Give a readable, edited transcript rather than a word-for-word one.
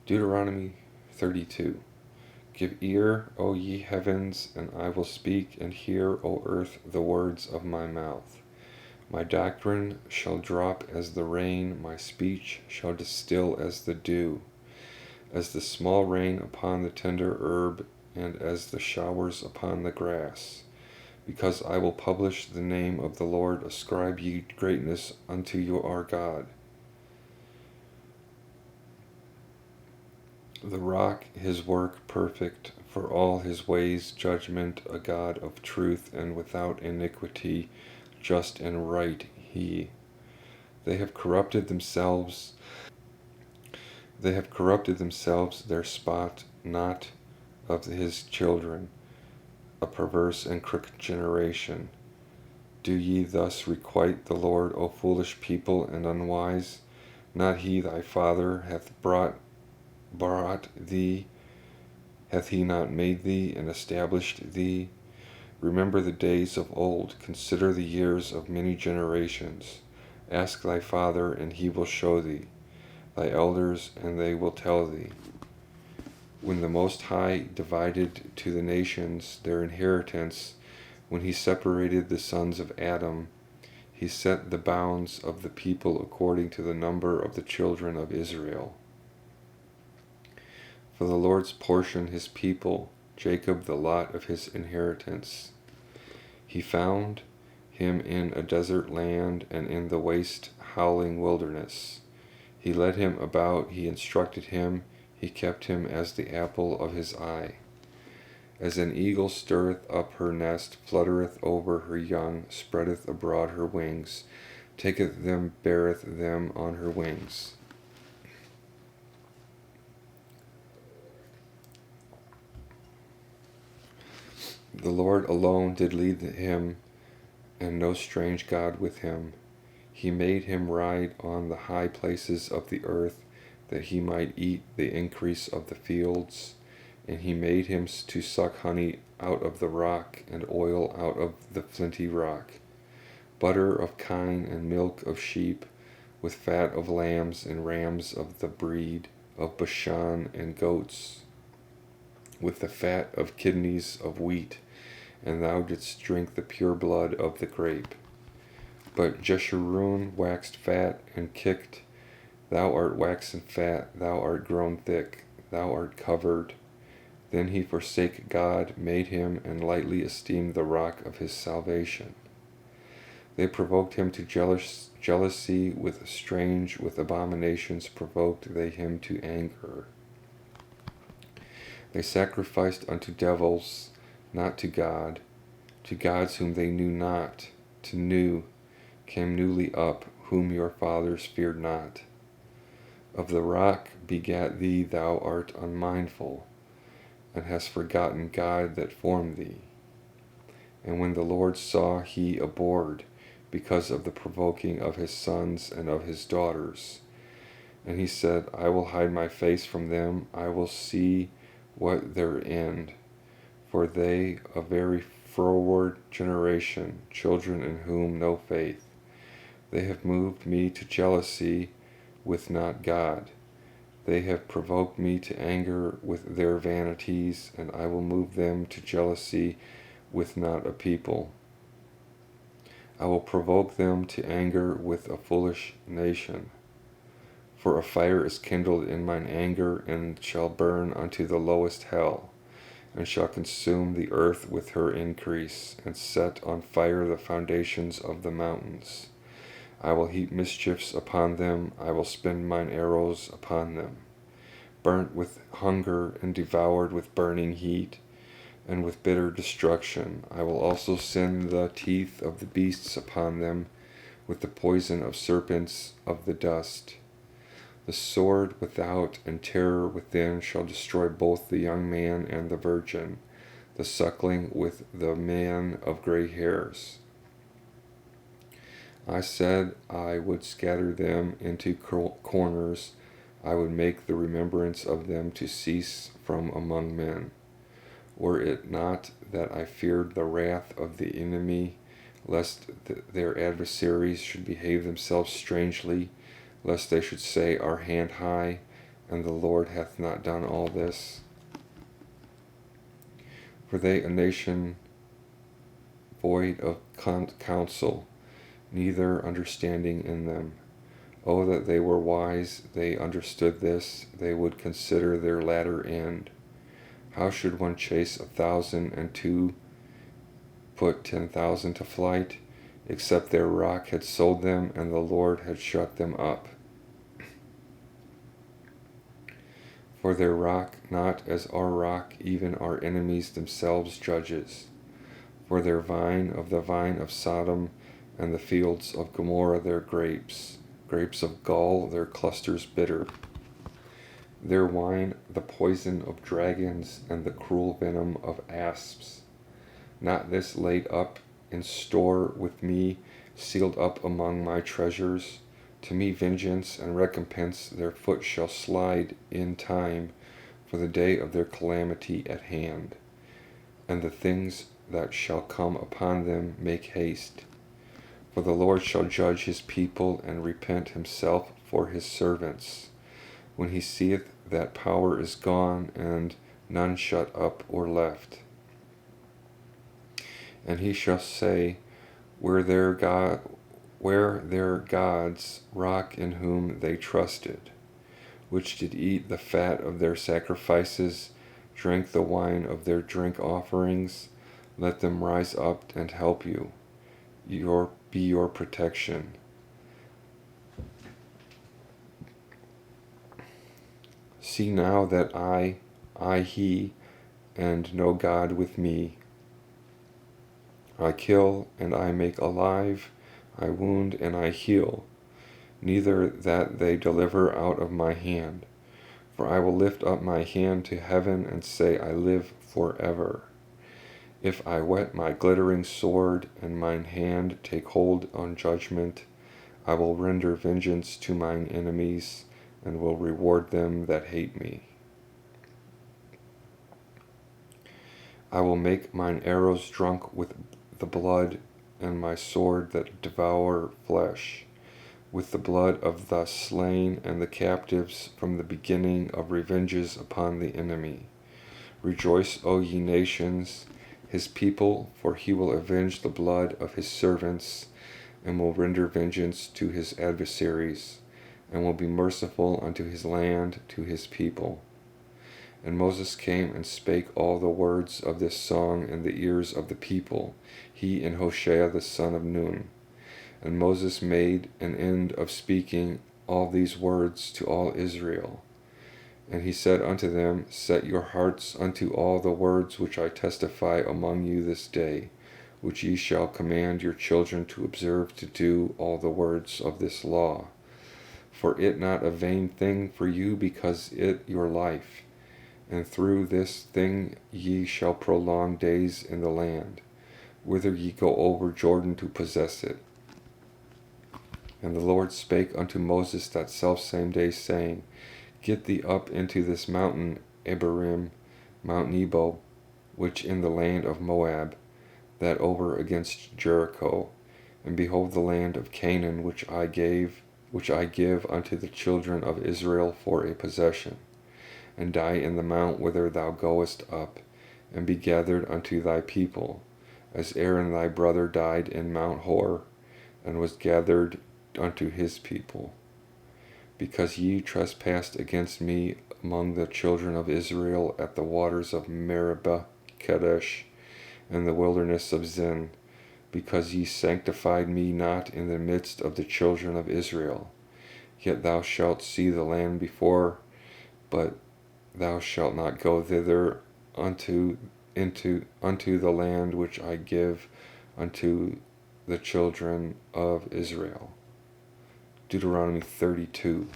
Deuteronomy 32. Give ear, O ye heavens, and I will speak, and hear, O earth, the words of my mouth. My doctrine shall drop as the rain, my speech shall distill as the dew, as the small rain upon the tender herb, and as the showers upon the grass. Because I will publish the name of the Lord, ascribe ye greatness unto our God. The rock, his work perfect, for all his ways judgment, a God of truth and without iniquity, just and right he. They have corrupted themselves, their spot not of his children, a perverse and crooked generation. Do ye thus requite the Lord, O foolish people and unwise? Not he thy father hath brought thee, hath he not made thee and established thee? Remember the days of old, consider the years of many generations. Ask thy father, and he will show thee, thy elders, and they will tell thee. When the Most High divided to the nations their inheritance, when he separated the sons of Adam, he set the bounds of the people according to the number of the children of Israel. For the Lord's portion his people, Jacob the lot of his inheritance. He found him in a desert land and in the waste howling wilderness. He led him about, he instructed him, he kept him as the apple of his eye. As an eagle stirreth up her nest, fluttereth over her young, spreadeth abroad her wings, taketh them, beareth them on her wings. The Lord alone did lead him, and no strange God with him. He made him ride on the high places of the earth, that he might eat the increase of the fields. And he made him to suck honey out of the rock, and oil out of the flinty rock, butter of kine and milk of sheep, with fat of lambs and rams of the breed of Bashan, and goats, with the fat of kidneys of wheat, and thou didst drink the pure blood of the grape. But Jeshurun waxed fat and kicked. Thou art waxen fat, thou art grown thick, thou art covered. Then he forsake God, made him, and lightly esteemed the rock of his salvation. They provoked him to jealousy, with abominations provoked they him to anger. They sacrificed unto devils, not to God, to gods whom they knew not, came newly up, whom your fathers feared not. Of the rock begat thee, thou art unmindful, and hast forgotten God that formed thee. And when the Lord saw, he abhorred, because of the provoking of his sons and of his daughters. And he said, I will hide my face from them, I will see what their end. For they, a very froward generation, children in whom no faith. They have moved me to jealousy with not God. They have provoked me to anger with their vanities, and I will move them to jealousy with not a people. I will provoke them to anger with a foolish nation. For a fire is kindled in mine anger, and shall burn unto the lowest hell, and shall consume the earth with her increase, and set on fire the foundations of the mountains. I will heap mischiefs upon them, I will spend mine arrows upon them. Burnt with hunger, and devoured with burning heat, and with bitter destruction. I will also send the teeth of the beasts upon them, with the poison of serpents of the dust. The sword without and terror within shall destroy both the young man and the virgin, the suckling with the man of gray hairs. I said I would scatter them into corners, I would make the remembrance of them to cease from among men. Were it not that I feared the wrath of the enemy, lest their adversaries should behave themselves strangely, lest they should say, Our hand high, and the Lord hath not done all this? Were they a nation void of counsel, neither understanding in them? Oh, that they were wise, they understood this, they would consider their latter end. How should one chase 1,000 and two put 10,000 to flight, except their rock had sold them and the Lord had shut them up? For their rock, not as our rock, even our enemies themselves judges. For their vine of the vine of Sodom, and the fields of Gomorrah their grapes, grapes of gall their clusters bitter. Their wine the poison of dragons, and the cruel venom of asps. Not this laid up in store with me, sealed up among my treasures? To me vengeance and recompense their foot shall slide in time, for the day of their calamity at hand. And the things that shall come upon them make haste. For the Lord shall judge his people, and repent himself for his servants, when he seeth that power is gone, and none shut up or left. And he shall say, where their gods, rock in whom they trusted, which did eat the fat of their sacrifices, drank the wine of their drink offerings, let them rise up and help you, be your protection. See now that I he, and no God with me. I kill, and I make alive, I wound, and I heal, neither that they deliver out of my hand. For I will lift up my hand to heaven, and say, I live forever. If I whet my glittering sword, and mine hand take hold on judgment, I will render vengeance to mine enemies, and will reward them that hate me. I will make mine arrows drunk with the blood, and my sword that devour flesh, with the blood of the slain and the captives, from the beginning of revenges upon the enemy. Rejoice, O ye nations, his people, for he will avenge the blood of his servants, and will render vengeance to his adversaries, and will be merciful unto his land, to his people. And Moses came and spake all the words of this song in the ears of the people, he and Hoshea the son of Nun. And Moses made an end of speaking all these words to all Israel. And he said unto them, set your hearts unto all the words which I testify among you this day, which ye shall command your children to observe to do all the words of this law. For it not a vain thing for you, because it your life. And through this thing ye shall prolong days in the land, whither ye go over Jordan to possess it. And the Lord spake unto Moses that selfsame day, saying, get thee up into this mountain Abarim, Mount Nebo, which in the land of Moab, that over against Jericho, and behold the land of Canaan, which I give unto the children of Israel for a possession. And die in the mount whither thou goest up, and be gathered unto thy people, as Aaron thy brother died in Mount Hor, and was gathered unto his people. Because ye trespassed against me among the children of Israel at the waters of Meribah Kadesh, and the wilderness of Zin, because ye sanctified me not in the midst of the children of Israel. Yet thou shalt see the land before, but thou shalt not go thither unto the land which I give unto the children of Israel. Deuteronomy 32.